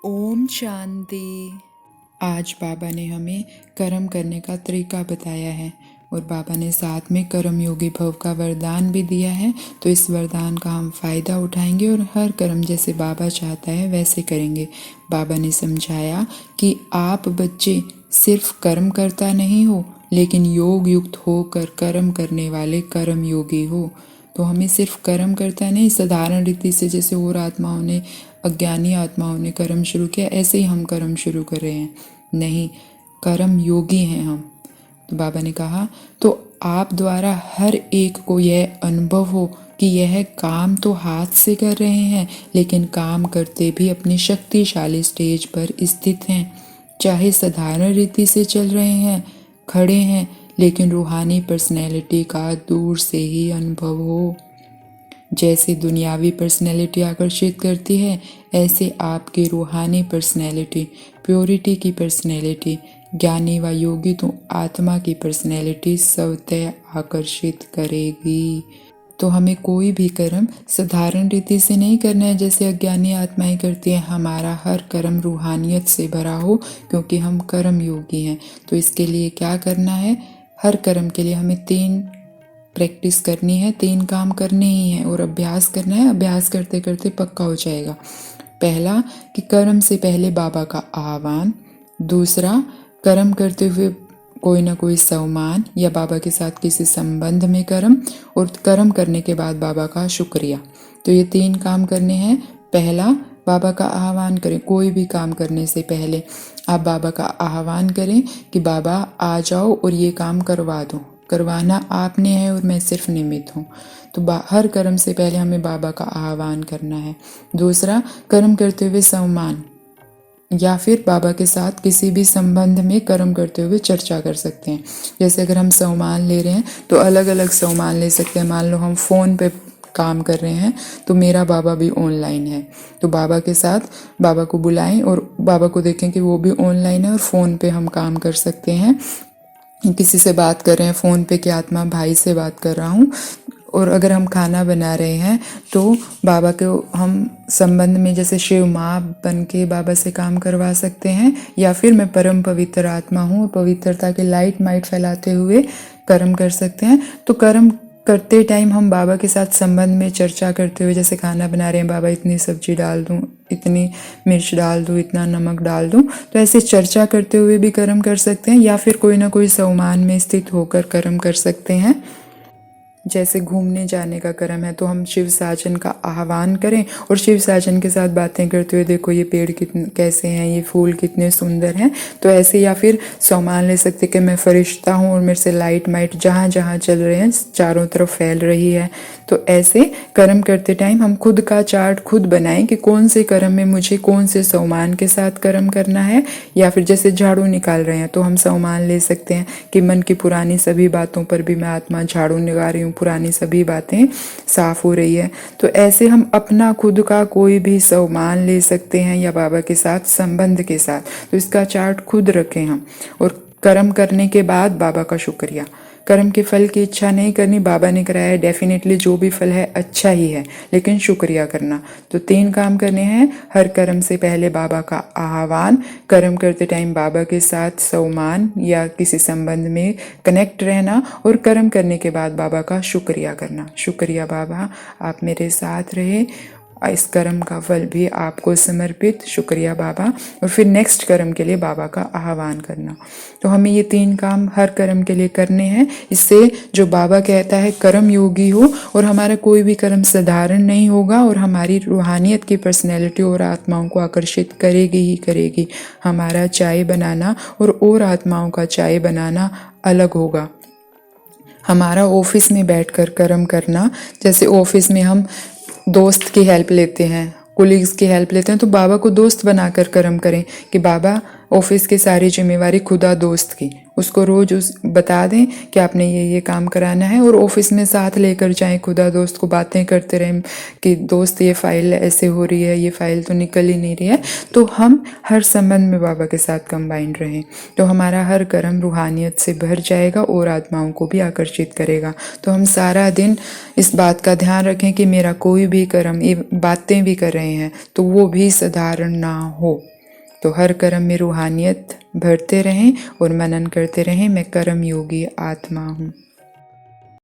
ओम शांति। आज बाबा ने हमें कर्म करने का तरीका बताया है और बाबा ने साथ में कर्म योगी भव का वरदान भी दिया है। तो इस वरदान का हम फ़ायदा उठाएंगे और हर कर्म जैसे बाबा चाहता है वैसे करेंगे। बाबा ने समझाया कि आप बच्चे सिर्फ कर्म करता नहीं हो, लेकिन योग युक्त होकर कर्म करने वाले कर्म योगी हो। तो हमें सिर्फ कर्म करता नहीं, साधारण रीति से जैसे और आत्माओं ने, अज्ञानी आत्माओं ने कर्म शुरू किया, ऐसे ही हम कर्म शुरू कर रहे हैं। नहीं, कर्म योगी हैं हम। तो बाबा ने कहा तो आप द्वारा हर एक को यह अनुभव हो कि यह काम तो हाथ से कर रहे हैं, लेकिन काम करते भी अपनी शक्तिशाली स्टेज पर स्थित हैं। चाहे साधारण रीति से चल रहे हैं, खड़े हैं, लेकिन रूहानी पर्सनैलिटी का दूर से ही अनुभव हो। जैसे दुनियावी पर्सनैलिटी आकर्षित करती है, ऐसे आपकी रूहानी पर्सनैलिटी, प्योरिटी की पर्सनैलिटी, ज्ञानी व योगी तो आत्मा की पर्सनैलिटी स्वतः आकर्षित करेगी। तो हमें कोई भी कर्म साधारण रीति से नहीं करना है जैसे अज्ञानी आत्माएं करती हैं। हमारा हर कर्म रूहानियत से भरा हो, क्योंकि हम कर्म योगी हैं। तो इसके लिए क्या करना है, हर कर्म के लिए हमें 3 प्रैक्टिस करनी है, 3 काम करने ही हैं और अभ्यास करना है। अभ्यास करते करते पक्का हो जाएगा। पहला कि कर्म से पहले बाबा का आह्वान। दूसरा, कर्म करते हुए कोई ना कोई सम्मान या बाबा के साथ किसी संबंध में कर्म, और कर्म करने के बाद बाबा का शुक्रिया। तो ये 3 काम करने हैं। पहला, बाबा का आह्वान करें। कोई भी काम करने से पहले आप बाबा का आह्वान करें कि बाबा आ जाओ और ये काम करवा दो। करवाना आपने है और मैं सिर्फ निमित्त हूँ। तो हर कर्म से पहले हमें बाबा का आह्वान करना है। दूसरा, कर्म करते हुए सम्मान, या फिर बाबा के साथ किसी भी संबंध में कर्म करते हुए चर्चा कर सकते हैं। जैसे अगर हम सम्मान ले रहे हैं तो अलग अलग सम्मान ले सकते हैं। मान लो हम फ़ोन पे काम कर रहे हैं तो मेरा बाबा भी ऑनलाइन है, तो बाबा के साथ बाबा को बुलाएं और बाबा को देखें कि वो भी ऑनलाइन है और फ़ोन पे हम काम कर सकते हैं। किसी से बात कर रहे हैं फ़ोन पे कि आत्मा भाई से बात कर रहा हूँ। और अगर हम खाना बना रहे हैं तो बाबा के हम संबंध में जैसे शिव माँ बन के बाबा से काम करवा सकते हैं। या फिर मैं परम पवित्र आत्मा हूँ, पवित्रता के लाइट माइट फैलाते हुए कर्म कर सकते हैं। तो कर्म करते टाइम हम बाबा के साथ संबंध में चर्चा करते हुए, जैसे खाना बना रहे हैं, बाबा इतनी सब्जी डाल दूँ, इतनी मिर्च डाल दूँ, इतना नमक डाल दूँ, तो ऐसे चर्चा करते हुए भी कर्म कर सकते हैं। या फिर कोई ना कोई सम्मान में स्थित होकर कर्म कर सकते हैं। जैसे घूमने जाने का कर्म है तो हम शिव साजन का आह्वान करें और शिव साजन के साथ बातें करते हुए, देखो ये पेड़ कितने कैसे हैं, ये फूल कितने सुंदर हैं। तो ऐसे, या फिर सम्मान ले सकते कि मैं फरिश्ता हूँ और मेरे से लाइट माइट जहाँ जहाँ चल रहे हैं चारों तरफ फैल रही है। तो ऐसे कर्म करते टाइम हम खुद का चार्ट खुद बनाएं कि कौन से कर्म में मुझे कौन से सम्मान के साथ कर्म करना है। या फिर जैसे झाड़ू निकाल रहे हैं तो हम सम्मान ले सकते हैं कि मन की पुरानी सभी बातों पर भी मैं आत्मा झाड़ू निकाल रही हूँ, पुरानी सभी बातें साफ हो रही है। तो ऐसे हम अपना खुद का कोई भी सम्मान ले सकते हैं या बाबा के साथ संबंध के साथ। तो इसका चार्ट खुद रखें हम। और कर्म करने के बाद बाबा का शुक्रिया। कर्म के फल की इच्छा नहीं करनी, बाबा ने कराया है, डेफिनेटली जो भी फल है अच्छा ही है, लेकिन शुक्रिया करना। तो 3 काम करने हैं। हर कर्म से पहले बाबा का आह्वान, कर्म करते टाइम बाबा के साथ सम्मान या किसी संबंध में कनेक्ट रहना, और कर्म करने के बाद बाबा का शुक्रिया करना। शुक्रिया बाबा, आप मेरे साथ रहे, इस कर्म का फल भी आपको समर्पित, शुक्रिया बाबा। और फिर नेक्स्ट कर्म के लिए बाबा का आह्वान करना। तो हमें ये 3 काम हर कर्म के लिए करने हैं। इससे जो बाबा कहता है कर्म योगी हो, और हमारा कोई भी कर्म साधारण नहीं होगा और हमारी रूहानियत की पर्सनैलिटी और आत्माओं को आकर्षित करेगी ही करेगी। हमारा चाय बनाना और आत्माओं का चाय बनाना अलग होगा। हमारा ऑफिस में बैठकर कर्म करना, जैसे ऑफिस में हम दोस्त की हेल्प लेते हैं, कोलीग्स की हेल्प लेते हैं, तो बाबा को दोस्त बनाकर कर्म करें कि बाबा ऑफिस की सारी जिम्मेवारी खुदा दोस्त की, उसको रोज़ बता दें कि आपने ये काम कराना है, और ऑफिस में साथ लेकर जाएं, खुदा दोस्त को बातें करते रहें कि दोस्त ये फ़ाइल ऐसे हो रही है, ये फ़ाइल तो निकल ही नहीं रही है। तो हम हर संबंध में बाबा के साथ कंबाइंड रहें, तो हमारा हर कर्म रूहानियत से भर जाएगा और आत्माओं को भी आकर्षित करेगा। तो हम सारा दिन इस बात का ध्यान रखें कि मेरा कोई भी कर्म, ये बातें भी कर रहे हैं तो वो भी साधारण ना हो। तो हर कर्म में रूहानियत भरते रहें और मनन करते रहें, मैं कर्म योगी आत्मा हूँ।